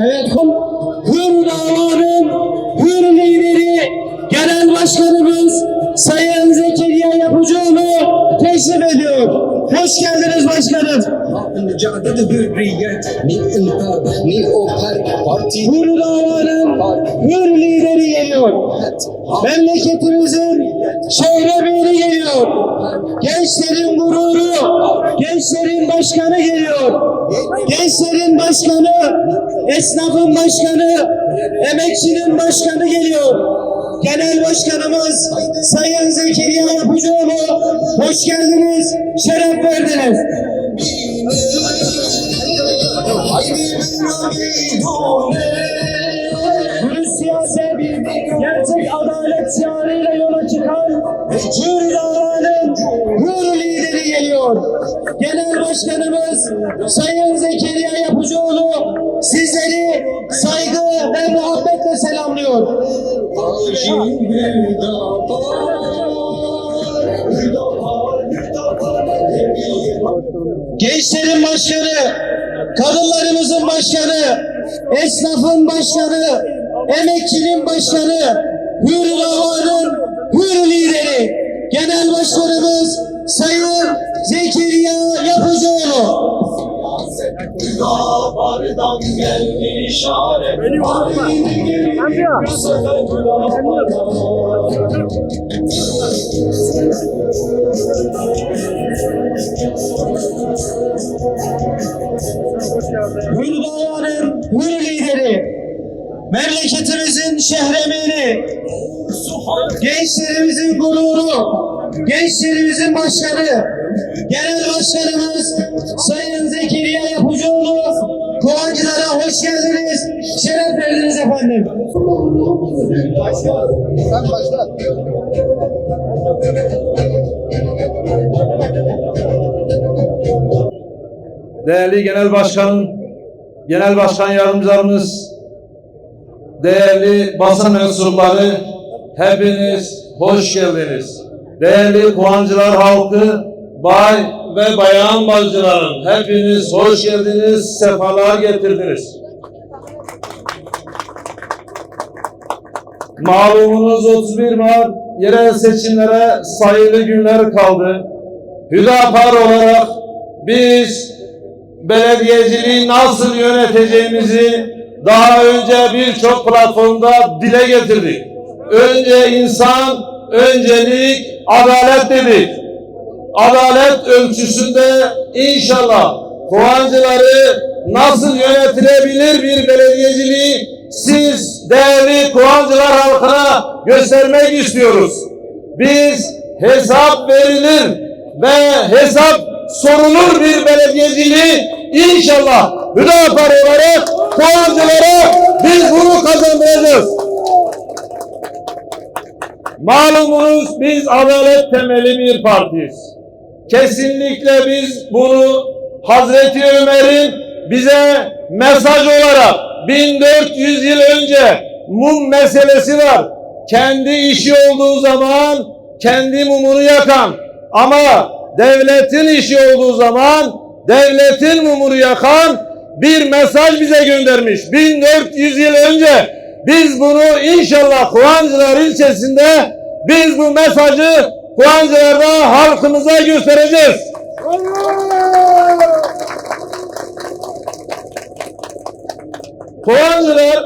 Evet, Hür Dava'nın Hür lideri Genel Başkanımız Sayın Zekeriya Yapıcıoğlu teşrif ediyor. Hoş geldiniz başkanım. Hür Dava'nın Hür lideri geliyor. Memleketimizin şehremini geliyor. Gençlerin gururu, gençlerin başkanı geliyor. Gençlerin başkanı, esnafın başkanı, emekçinin başkanı geliyor. Genel Başkanımız Sayın Zekeriya Yapıcıoğlu, hoş geldiniz, şeref verdiniz. Dürüst siyaset, gerçek adalet şiarıyla yola çıkan Hür Dava'nın Hür lideri geliyor. Genel Başkanımız Sayın Zekeriya Yapıcıoğlu sizleri saygı ve muhabbetle selamlıyor. Gençlerin başkanı, kadınlarımızın başkanı, esnafın başkanı, emekçinin başkanı, Hür Dava'nın Hür lideri, Genel Başkanımız Sayın Zekeriya Yapıcıoğlu. Dağlardan geldi işaret. Bu sefer Hür Dava'nın Hür lideri, memleketimizin şehremini, gençlerimizin gururu, gençlerimizin başkanı, Genel Başkanımız Sayın Zekeriya Yapıcıoğlu, Kovancılara hoş geldiniz, şeref verdiniz efendim. Sen başla. Değerli Genel Başkan, Genel Başkan Yardımcılarımız, değerli basın mensupları, hepiniz hoş geldiniz. Değerli Kovancılar halkı, bay ve bayan bacılarım, hepiniz hoş geldiniz, sefalar getirdiniz. Malumunuz 31 Mart yerel seçimlere sayılı günler kaldı. Hüdapar olarak biz belediyeciliği nasıl yöneteceğimizi daha önce birçok platformda dile getirdik. Önce insan, öncelik, adalet dedik. Adalet ölçüsünde inşallah Kovancıları nasıl yönetilebilir bir belediyeciliği siz değerli Kovancılar halkına göstermek istiyoruz. Biz hesap verilir ve hesap sorulur bir belediyeciliği inşallah Hüdapar olarak Kovancılara biz bunu kazandıracağız. Malumunuz biz adalet temeli bir partiyiz. Kesinlikle biz bunu Hazreti Ömer'in bize mesaj olarak 1400 yıl önce mum meselesi var. Kendi işi olduğu zaman kendi mumunu yakan ama devletin işi olduğu zaman devletin mumunu yakan bir mesaj bize göndermiş. 1400 yıl önce biz bunu inşallah Kovancılar ilçesinde biz bu mesajı Kovancılar'da halkımıza göstereceğiz. Kovancılar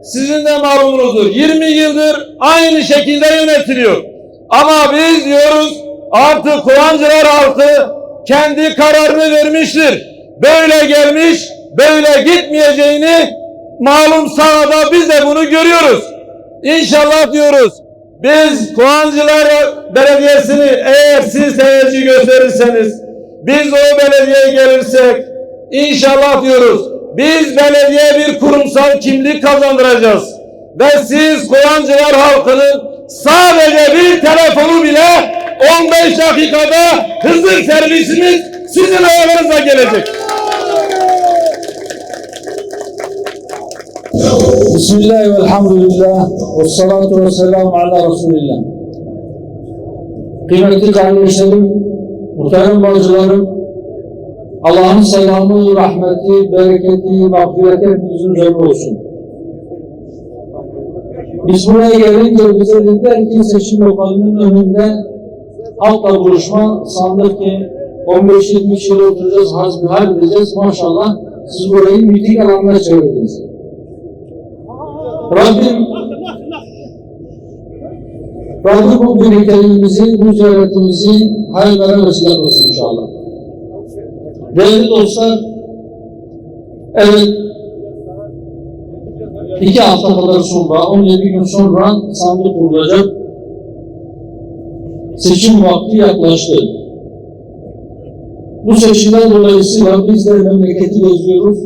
sizin de malumunuzdur. 20 yıldır aynı şekilde yönetiliyor. Ama biz diyoruz artık Kovancılar halkı kendi kararını vermiştir. Böyle gelmiş, böyle gitmeyeceğini malum sahada biz de bunu görüyoruz. İnşallah diyoruz. Biz Kovancılar Belediyesi'ni eğer siz teveccüh gösterirseniz, biz o belediyeye gelirsek inşallah diyoruz biz belediye bir kurumsal kimlik kazandıracağız. Ve siz Kovancılar halkının sadece bir telefonu bile 15 dakikada hızır servisimiz sizin ayağınıza gelecek. Bismillah ve elhamdülillah ve salatu ve selamu ala Resulillah. Kıymetli kardeşlerim, muhterem bacılarım, Allah'ın selamı, rahmeti, bereketi, mağfireti hepimizin üzerine olsun. Biz buraya gelince bize dediler ki seçim lokalinin önünde halkla buluşma, sandık ki 15-20 yıl oturacağız, hasbihal edeceğiz. Maşallah siz burayı miting alanına çevirdiniz. Rabbim bu birlikteliğimizi, bu ziyaretimizi hayırlara vesile olsun inşallah. Değerli dostlar, evet, 2 hafta kadar sonra, 17 gün sonra sandık kurulacak. Seçim vakti yaklaştı. Bu seçimler dolayısıyla biz de memleketi geziyoruz.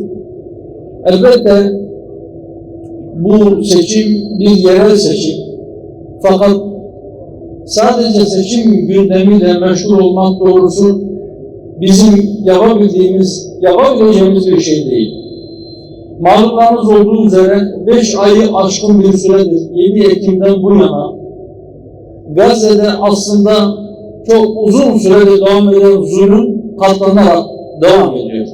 Elbette bu seçim bir yerel seçim. Fakat sadece seçim gündemiyle meşgul olmak doğrusu bizim yapabileceğimiz bir şey değil. Malumlarınız olduğu üzere 5 ayı aşkın bir süredir 7 Ekim'den bu yana Gazze'de aslında çok uzun süredir devam eden zulüm katlanarak devam ediyor.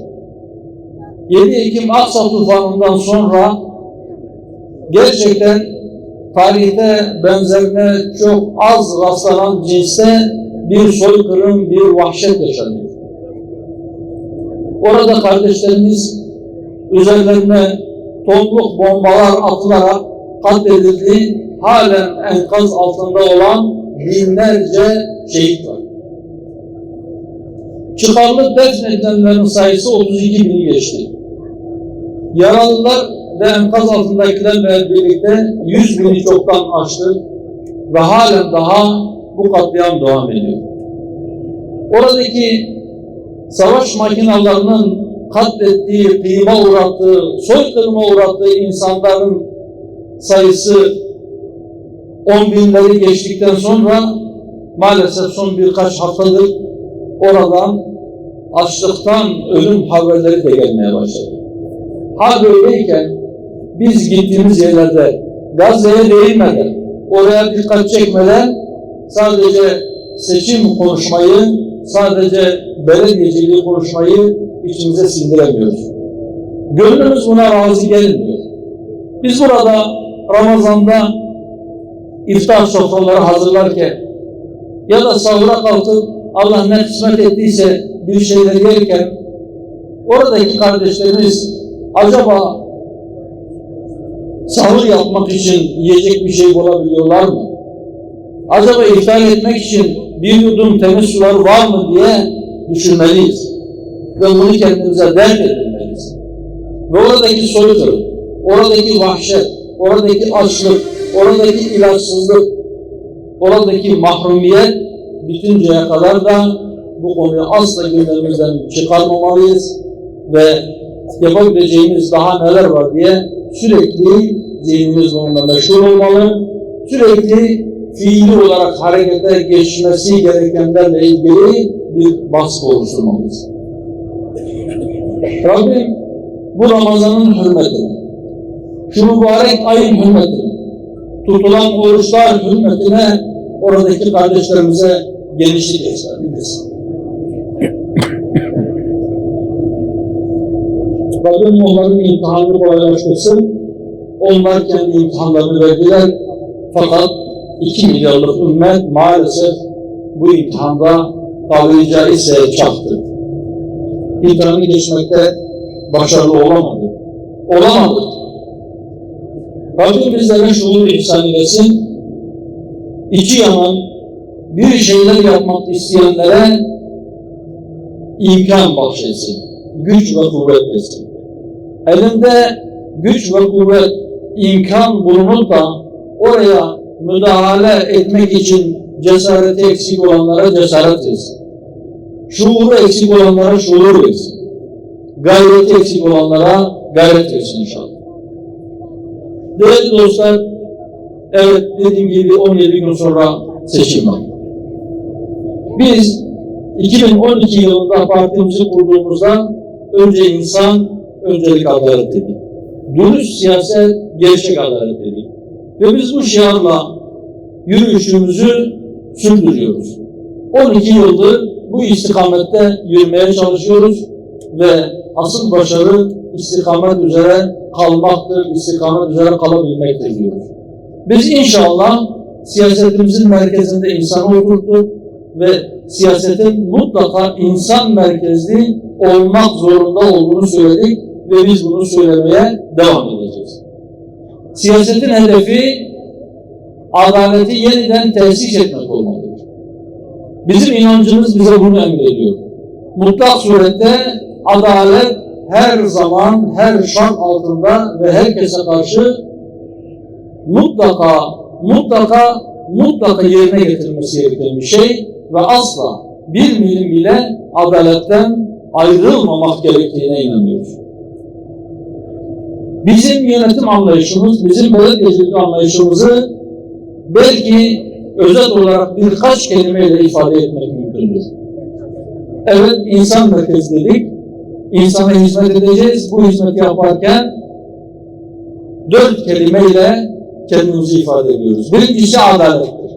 7 Ekim Aksa tufanından sonra gerçekten tarihte benzerine çok az rastlanan cinste bir soykırım, bir vahşet yaşanıyor. Orada kardeşlerimiz üzerlerine tonluk bombalar atılarak katledildi. Halen enkaz altında olan binlerce şehit var. Çıkarılıp defnedilenlerin sayısı 32 bini geçti. Yaralılar ve enkaz altındakilerle birlikte 100 bini çoktan aştı ve halen daha bu katliam devam ediyor. Oradaki savaş makinalarının katlettiği, kıyıma uğrattığı, soykırıma uğrattığı insanların sayısı 10 binleri geçtikten sonra maalesef son birkaç haftadır oradan açlıktan ölüm haberleri de gelmeye başladı. Hal böyleyken biz gittiğimiz yerlerde Gazze'ye değinmeden, oraya dikkat çekmeden sadece seçim konuşmayı, sadece belediyeciliği konuşmayı içimize sindiremiyoruz. Gönlümüz buna razı gelmiyor. Biz burada Ramazan'da iftar sofraları hazırlarken ya da sahura kalkıp Allah ne kısmet ettiyse bir şeyler yerken oradaki kardeşlerimiz acaba sahur yapmak için yiyecek bir şey bulabiliyorlar mı? Acaba iftar etmek için bir yudum temiz sular var mı diye düşünmeliyiz. Ve bunu kendimize dert edinmeliyiz. Ve oradaki soykırım, oradaki vahşet, oradaki açlık, oradaki ilaçsızlık, oradaki mahrumiyet bitinceye kadar da bu konuyu asla gündemimizden çıkarmamalıyız ve yapabileceğimiz daha neler var diye sürekli zihnimiz onunla meşgul olmalı, sürekli fiili olarak harekete geçmesi gerekenlerle ilgili bir baskı oluşturmalıyız. Rabbim bu Ramazan'ın hürmetine, şu mübarek ayın hürmetine, tutulan oruçlar hürmetine oradaki kardeşlerimize genişlik göstermeliyiz. Rabbim onların imtihanını kolaylaştırsın. Onlar kendi imtihanlarını verdiler. Fakat 2 milyarlık ümmet maalesef bu imtihanda tabiri caizse çaktı. İmtihanı geçmekte başarılı olamadı. Rabbim bizlere şuur ihsan eylesin. İçi yanan, bir şeyler yapmak isteyenlere imkan bahşetsin. Güç ve kuvvet versin. Elinde güç ve kuvvet, imkan bulunup da oraya müdahale etmek için cesareti eksik olanlara cesaret versin. şuuru eksik olanlara şuur versin. Gayreti eksik olanlara gayret versin inşallah. Değerli dostlar, evet dediğim gibi 17 gün sonra seçim var. Biz 2012 yılında partimizi kurduğumuzda önce insan, öncelik adalet dedik. Dürüst siyaset, gerçek adalet dedik. Ve biz bu şiarla yürüyüşümüzü sürdürüyoruz. 12 yıldır bu istikamette yürümeye çalışıyoruz ve asıl başarı istikamet üzere kalmaktır, istikamet üzere kalabilmektir diyoruz. Biz inşallah siyasetimizin merkezinde insanı oturttuk ve siyasetin mutlaka insan merkezli olmak zorunda olduğunu söyledik ve biz bunu söylemeye devam edeceğiz. Siyasetin hedefi adaleti yeniden tesis etmek olmalıdır. Bizim inancımız bize bunu emrediyor. Mutlak surette adalet her zaman, her şart altında ve herkese karşı mutlaka yerine getirilmesi gereken bir şey ve asla bir milim bile adaletten ayrılmamak gerektiğine inanıyoruz. Bizim yönetim anlayışımız, bizim belediyecilik anlayışımızı belki özet olarak birkaç kelimeyle ifade etmek mümkündür. Evet, insan merkezlilik, insana hizmet edeceğiz. Bu hizmeti yaparken 4 kelimeyle kendimizi ifade ediyoruz. Birincisi adalettir.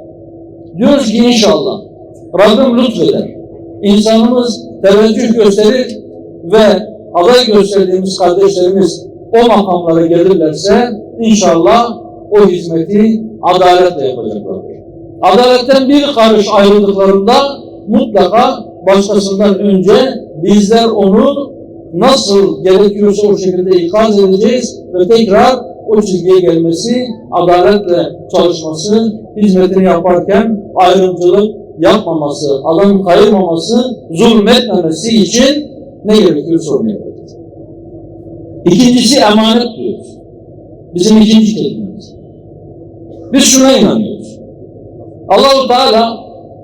Diyoruz ki inşallah Rabbim lütfeder. İnsanımız teveccüh gösterir ve aday gösterdiğimiz kardeşlerimiz o makamlara gelirlerse inşallah o hizmeti adaletle yapacaklardır. Adaletten bir karış ayrıldıklarında mutlaka başkasından önce bizler onu nasıl gerekiyorsa o şekilde ikaz edeceğiz ve tekrar o çizgiye gelmesi, adaletle çalışması, hizmetini yaparken ayrımcılık yapmaması, adam kayırmaması, zulmetmemesi için ne gerekiyorsa onu yapacağız. İkincisi emanet diyoruz. Bizim ikinci kelimemiz. Biz şuna inanıyoruz. Allah-u Teala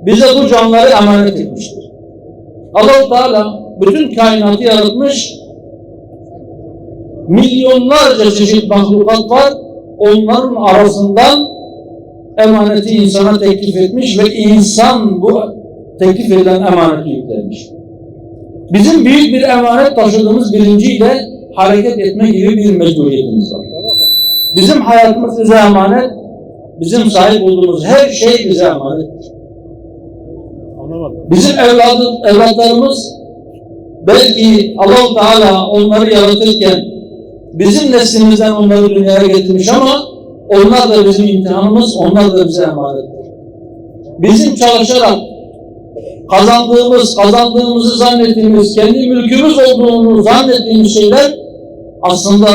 bize bu canları emanet etmiştir. Allah-u Teala bütün kainatı yaratmış, milyonlarca çeşit mahlukat var, onların arasından emaneti insana teklif etmiş ve insan bu teklif edilen emaneti yüklenmiş. Bizim büyük bir emanet taşıdığımız bilinciyle hareket etme gibi bir mecburiyetimiz var. Bizim hayatımız bize emanet, bizim sahip olduğumuz her şey bize emanettir. Bizim evlatlarımız belki Allah-u Teala onları yaratırken bizim neslimizden onları dünyaya getirmiş ama onlar da bizim imtihanımız, onlar da bize emanettir. Bizim çalışarak kazandığımızı zannettiğimiz, kendi mülkümüz olduğunu zannettiğimiz şeyler aslında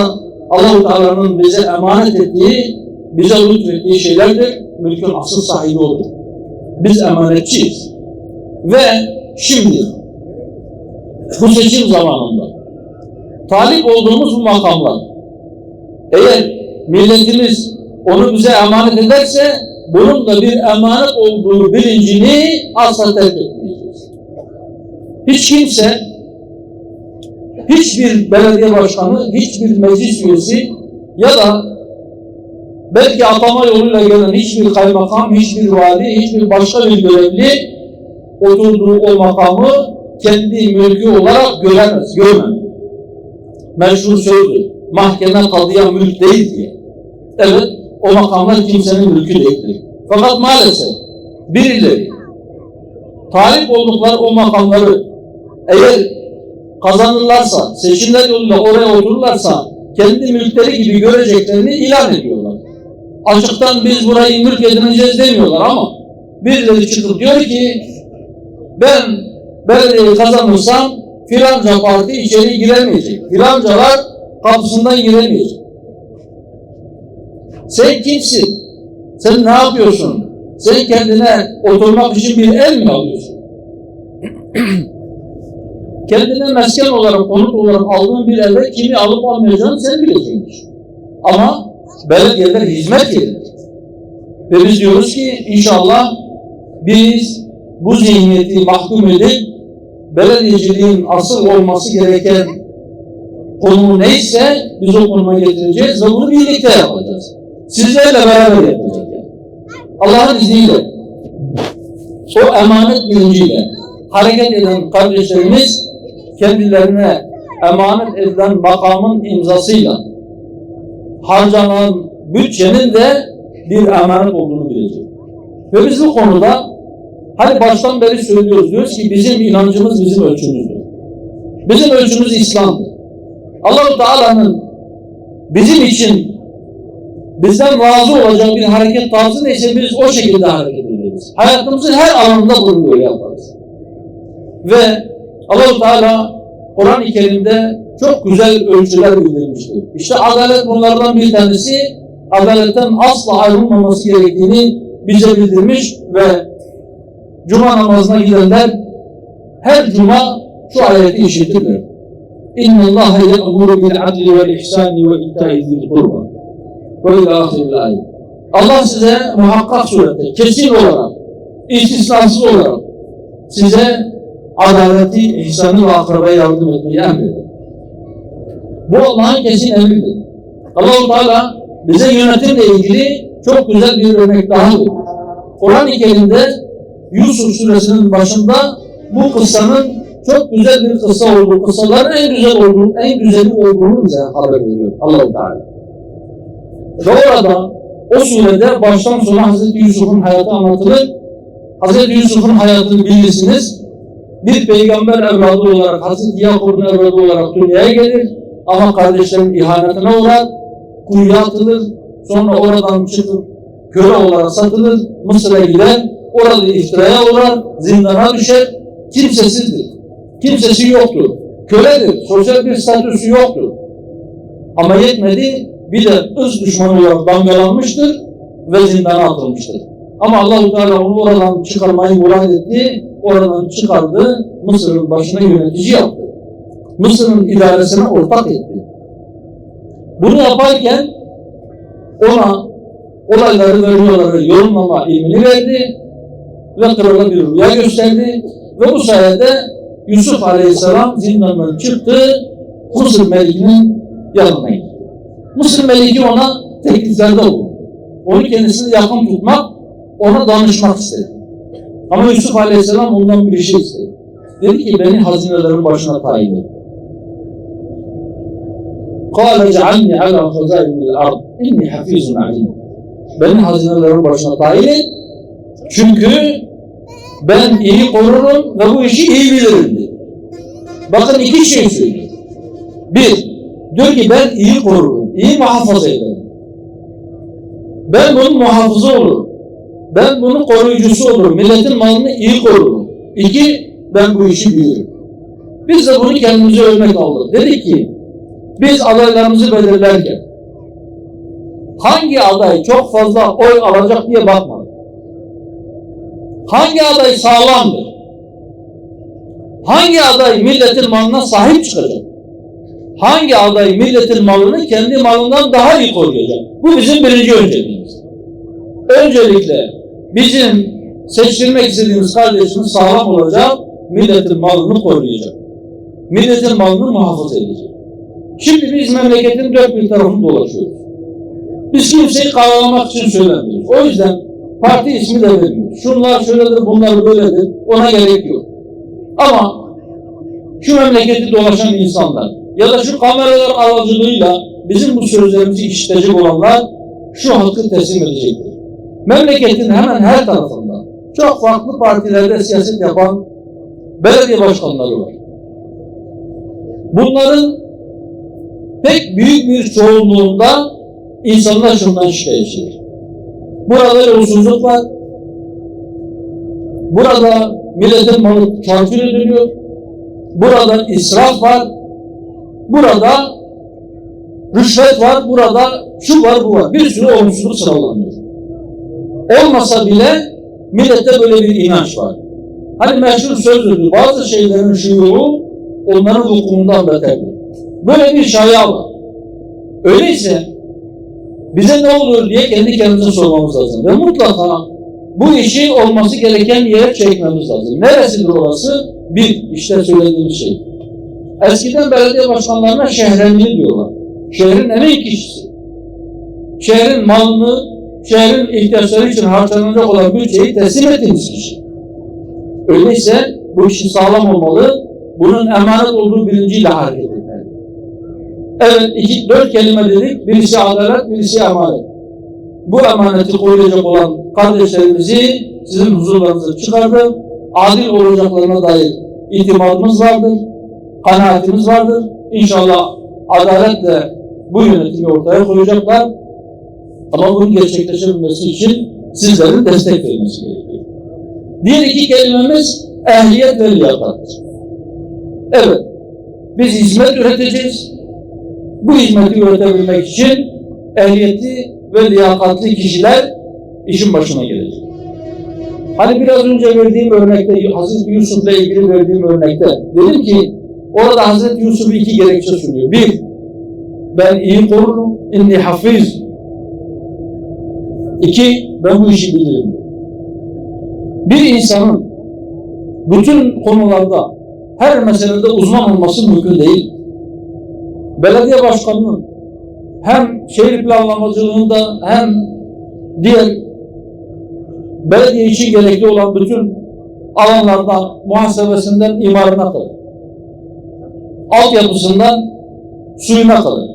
Allah-u Teala'nın bize emanet ettiği, bize lütfettiği şeylerdir. Mülkün asıl sahibi odur. Biz emanetçiyiz. Ve şimdi bu seçim zamanında talip olduğumuz bu makamlar, eğer milletimiz onu bize emanet ederse bunun da bir emanet olduğu bilincini asla terk etmeyeceğiz. Hiç kimse, hiçbir belediye başkanı, hiçbir meclis üyesi ya da belki atama yoluyla gelen hiçbir kaymakam, hiçbir vali, hiçbir başka bir görevli oturduğu o makamı kendi mülkü olarak göremez, görmez. Meşhur sözdür. Mahkeme kadıya mülk değil diye. Evet, o makamlar kimsenin mülkü değildir. Fakat maalesef birileri talip oldukları o makamları eğer kazanırlarsa, seçimler yoluyla oraya otururlarsa kendi mülkleri gibi göreceklerini ilan ediyorlar. Açıktan biz burayı mülk edineceğiz demiyorlar ama birileri çıkıp diyor ki ben belediyeyi kazanırsam filanca parti içeri giremeyecek. Filancalar kapısından giremeyecek. Sen kimsin? Sen ne yapıyorsun? Sen kendine oturmak için bir el mi alıyorsun? Kendine mesken olarak, konut olarak aldığın bir elde kimi alıp almayacağını sen bileceksin. Ama belediyeler hizmet yeridir. Ve biz diyoruz ki inşallah biz bu zihniyeti mahkum edip belediyeciliğin asıl olması gereken konumu neyse biz o konuma getireceğiz ve bunu birlikte yapacağız. Sizlerle beraber yapacağız. Yani. Allah'ın izniyle, o emanet bilinciyle hareket eden kardeşlerimiz kendilerine emanet edilen makamın imzasıyla harcanan bütçenin de bir emanet olduğunu bilecek. Ve biz bu konuda hani baştan beri söylüyoruz, diyoruz ki bizim inancımız bizim ölçümüzdür. Bizim ölçümüz İslam'dır. Allah-u Teala'nın bizim için bizden razı olacak bir hareket tarzı neyse biz o şekilde hareket ederiz. Hayatımızın her alanında bunu böyle yaparız. Ve Allah-u Teala Kur'an-ı Kerim'de çok güzel ölçüler bildirmiştir. İşte adalet bunlardan bir tanesi, adaletten asla ayrılmaması gerektiğini bize bildirmiş ve Cuma namazına gidenler her Cuma şu ayeti işitirler. İnne Allahe ye'muru bil adli vel ihsani ve ita'i zil kurba. Ve ila ahiril ayet. Allah size muhakkak surette, kesin olarak, istisnasız olarak size adaleti, ihsanı ve akrabaya yardım etmeyi emreder. Bu Allah'ın kesin emridir. Allah-u Teala bize yönetimle ilgili çok güzel bir örnek daha verir. Kur'an-ı Kerim'de Yusuf suresinin başında bu kıssanın çok güzel bir kıssa olduğu, kıssaların en güzeli olduğunu bize haber veriyor Allah-u Teala. Ve orada o surede baştan sona Hazreti Yusuf'un hayatı anlatılır. Hazreti Yusuf'un hayatını bilirsiniz. Bir peygamber evladı olarak, Hazreti Yakup'un evladı olarak dünyaya gelir. Ama kardeşlerin ihanetine uğrar, kuyuya atılır. Sonra oradan çıkıp köle olarak satılır, Mısır'a gider. Orada iftiraya uğrar, zindana düşer. Kimsesizdir. Kimsesi yoktur. Köledir. Sosyal bir statüsü yoktur. Ama yetmedi, bir de ırz düşmanı olarak damgalanmıştır ve zindana atılmıştır. Ama Allah-u Teala onu oradan çıkarmayı murad etti. Oradan çıkardı, Mısır'ın başına yönetici yaptı. Mısır'ın idaresine ortak etti. Bunu yaparken ona olayları ve rüyaları yorumlama ilmini verdi ve krala bir rüya gösterdi ve bu sayede Yusuf Aleyhisselam zindandan çıktı, Mısır Meliki'nin yanına gitti. Mısır Meliki ona tekliflerde oldu. Onu kendisine yakın tutmak, ona danışmak istedi. Ama Yusuf Aleyhisselam ondan bir şey istedi. Dedi ki beni hazinelerin başına tayin et. قَالَ جَعَلْنِي عَلَى خَزَائِنِ الْأَرْضِ اِنِّي حَفِيظٌ عَلِيمٌ. Beni hazinelerin başına tayin et. Çünkü ben iyi korurum ve bu işi iyi bilirim dedi. Bakın iki şey söylüyor. Bir, diyor ki ben iyi korurum, iyi muhafaza ederim. Ben bunun muhafızı olurum. Ben bunun koruyucusu olurum. Milletin malını iyi korurum. İki, ben bu işi bilirim. Biz de bunu kendimize örnek aldık. Dedik ki, biz adaylarımızı belirlerken hangi aday çok fazla oy alacak diye bakmadık. Hangi aday sağlamdır? Hangi aday milletin malına sahip çıkacak? Hangi aday milletin malını kendi malından daha iyi koruyacak? Bu bizim birinci önceliğimiz. Öncelikle bizim seçilmek istediğimiz kardeşimiz sağlam olacak, milletin malını koruyacak. Milletin malını muhafaza edecek. Şimdi biz memleketin dört bir tarafını dolaşıyoruz. Biz kimseyi karalamak için söylemiyoruz. O yüzden parti ismi de vermiyoruz. Şunlar şöyledir, bunlar böyledir. Ona gerek yok. Ama şu memleketi dolaşan insanlar ya da şu kameralar aracılığıyla bizim bu sözlerimizi işitecek olanlar şu hakkı teslim edecektir. Memleketin hemen her tarafında çok farklı partilerde siyaset yapan belediye başkanları var. Bunların pek büyük bir çoğunluğunda insanlar şundan şikayetçidir. Burada yolsuzluk var. Burada milletin malı çarçur ediliyor. Burada israf var. Burada rüşvet var. Burada şu var, bu var. Bir sürü olumsuzluk sıralanıyor. Olmasa bile millette böyle bir inanç var. Hani meşhur sözdür. Bazı şeylerin şuuru onların vukuundan beterdir. Böyle bir şaya var. Öyleyse bize ne olur diye kendi kendimize sormamız lazım. Ve mutlaka bu işi olması gereken yere çekmemiz lazım. Neresidir orası? Bir, işte söylediğimiz şey. Eskiden belediye başkanlarına şehrenli diyorlar. Şehrin en iyi kişisi. Şehrin malını, şehrin ihtiyaçları için harcanacak olan bütçeyi teslim ettiğimiz kişi. Öyleyse bu işin sağlam olmalı, bunun emanet olduğu bilinciyle hareket etmeli. Evet, 4 kelime dedik, birisi adalet, birisi emanet. Bu emaneti koruyacak olan kardeşlerimizi sizin huzurlarınıza çıkardı. Adil olacaklarına dair itimadımız vardır, kanaatimiz vardır. İnşallah adaletle bu yönetimi ortaya koyacaklar. Ama bunun gerçekleşebilmesi için sizlerin destek vermesi gerekiyor. Diğer 2 kelimemiz ehliyet ve liyakattır. Evet, biz hizmet üreteceğiz. Bu hizmeti üretebilmek için ehliyeti ve liyakatli kişiler işin başına gelecek. Hani biraz önce verdiğim örnekte, Hazreti Yusuf'la ilgili verdiğim örnekte dedim ki orada Hazreti Yusuf 2 gerekçe sunuyor. 1, ben iyi korurum, inni hafiz. 2, ben bu işi bilirim. Bir insanın bütün konularda, her meselede uzman olması mümkün değil. Belediye başkanının hem şehir planlamacılığında hem diğer belediye için gerekli olan bütün alanlardan, muhasebesinden imarına kadar, altyapısından suyuna kadar,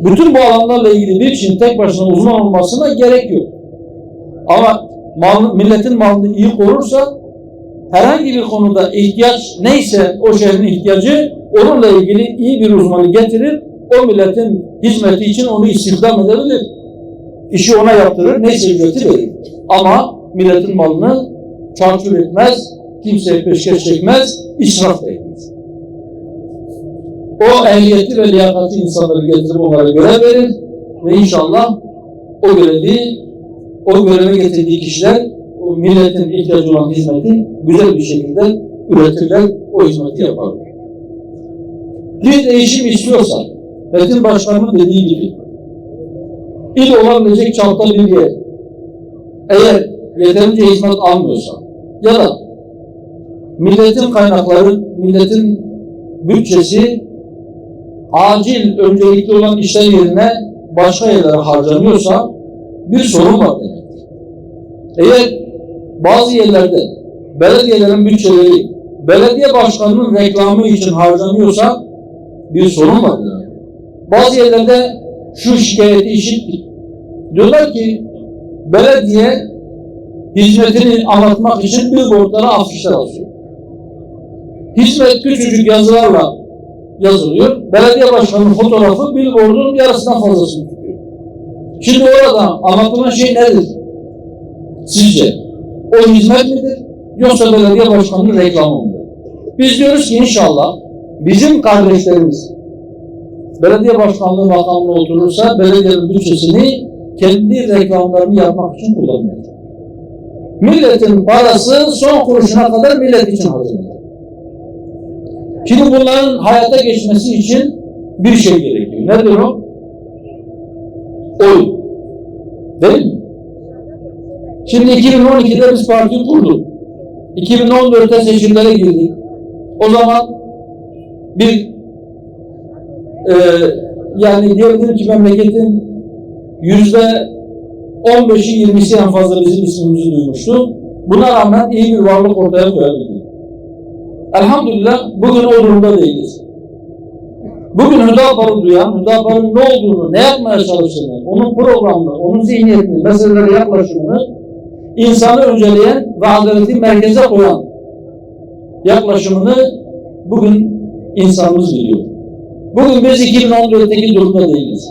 bütün bu alanlarla ilgili bir kişinin tek başına uzman olmasına gerek yok. Ama milletin malını iyi korursa, herhangi bir konuda ihtiyaç neyse o şehrin ihtiyacı, onunla ilgili iyi bir uzmanı getirir, o milletin hizmeti için onu istihdam edebilir. İşi ona yaptırır, neyse ücreti verir. Ama milletin malını çarçur etmez, kimseye peşkeş çekmez, israf da etmez. O ehliyeti ve liyakatli insanları getirip onlara görev verir ve inşallah o göreve getirdiği kişiler o milletin ihtiyacı olan hizmeti güzel bir şekilde üretirler, o hizmeti yaparlar. Bir değişim istiyorsa, Metin Başkan'ın dediği gibi, il olabilecek çapta bir yer, eğer yeterince hizmet almıyorsa ya da milletin kaynakları, milletin bütçesi acil öncelikli olan işler yerine başka yerlere harcanıyorsa bir sorun var demektir. Eğer bazı yerlerde belediyelerin bütçeleri belediye başkanının reklamı için harcanıyorsa bir sorun var demektir. Bazı yerlerde şu şikayeti işittik. Diyorlar ki belediye hizmetini anlatmak için billboardlara afişler asıyor. Hizmet küçücük yazılarla yazılıyor. Belediye başkanının fotoğrafı billboardun yarısından fazlasını tutuyor. Şimdi orada anlatılan şey nedir? Sizce o hizmet midir? Yoksa belediye başkanının reklamı mıdır? Biz diyoruz ki inşallah bizim kardeşlerimiz belediye başkanlığı makamına oturursa belediyenin bütçesini kendi reklamlarını yapmak için kullanmayacak. Milletin parası son kuruşuna kadar millet için harcanacak. Şimdi bunların hayata geçmesi için bir şey gerekiyor. Nedir o? Oy. Değil mi? Şimdi 2012'de biz parti kurduk. 2014'te seçimlere girdik. O zaman yani diyebilirim ki memleketin %15'i 20'si en fazla bizim ismimizi duymuştu. Buna rağmen iyi bir varlık ortaya koyabildik. Elhamdülillah bugün o durumda değiliz. Bugün Hüdapar'ı duyan, Hüdapar'ın ne olduğunu, ne yapmaya çalıştığını, onun programını, onun zihniyetini, meselelere yaklaşımını insanı önceleyen ve adaleti merkeze koyan yaklaşımını bugün insanımız biliyor. Bugün biz 2014'teki durumda değiliz.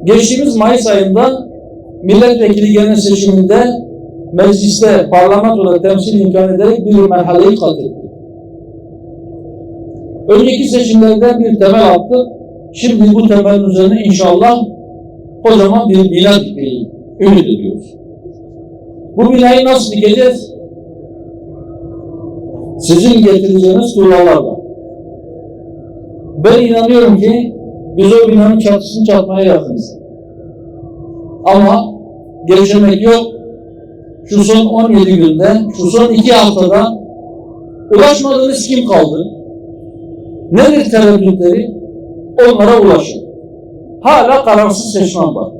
Geçtiğimiz Mayıs ayında milletvekili genel seçiminde mecliste parlamentoda temsil imkan ederek bir merhaleyi kat ettik. Önceki seçimlerden bir temel attık. Şimdi bu temelin üzerine inşallah kocaman bir bina dikmeyi ümit ediyoruz. Bu binayı nasıl dikeceğiz? Sizin getireceğiniz tuğlalarla. Ben inanıyorum ki biz o binanın çatısını çatmaya yakınız. Ama gevşemek yok. Şu son 17 günde, şu son 2 haftada Ulaşmadığınız kim kaldı? Nedir tereddütleri? Onlara ulaşın. Hala kararsız seçmen var.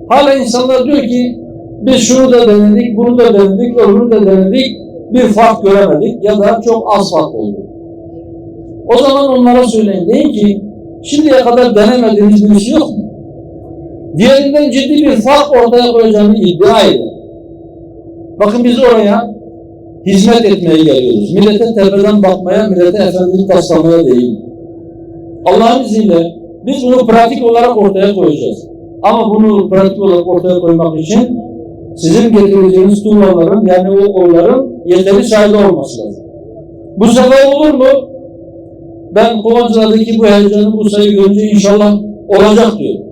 Hala insanlar diyor ki biz şunu da denedik, bunu da denedik, öbürünü de denedik, bir fark göremedik ya da çok az fark oldu. O zaman onlara söyleyin, deyin ki şimdiye kadar denemediğiniz bir şey yok mu? Diğerinden ciddi bir fark ortaya koyacağını iddia edin. Bakın biz oraya hizmet etmeye geliyoruz. Millete tepeden bakmaya, millete efendilik taslamaya değil. Allah'ın izniyle biz bunu pratik olarak ortaya koyacağız. Ama bunu pratik olarak ortaya koymak için sizin getireceğiniz tuğlaların, yani o oyların yeterli sayıda olması lazım. Bu sefer olur mu? Ben Kovancılar'daki bu heyecanı, bu sayı görünce inşallah olacak diyorum.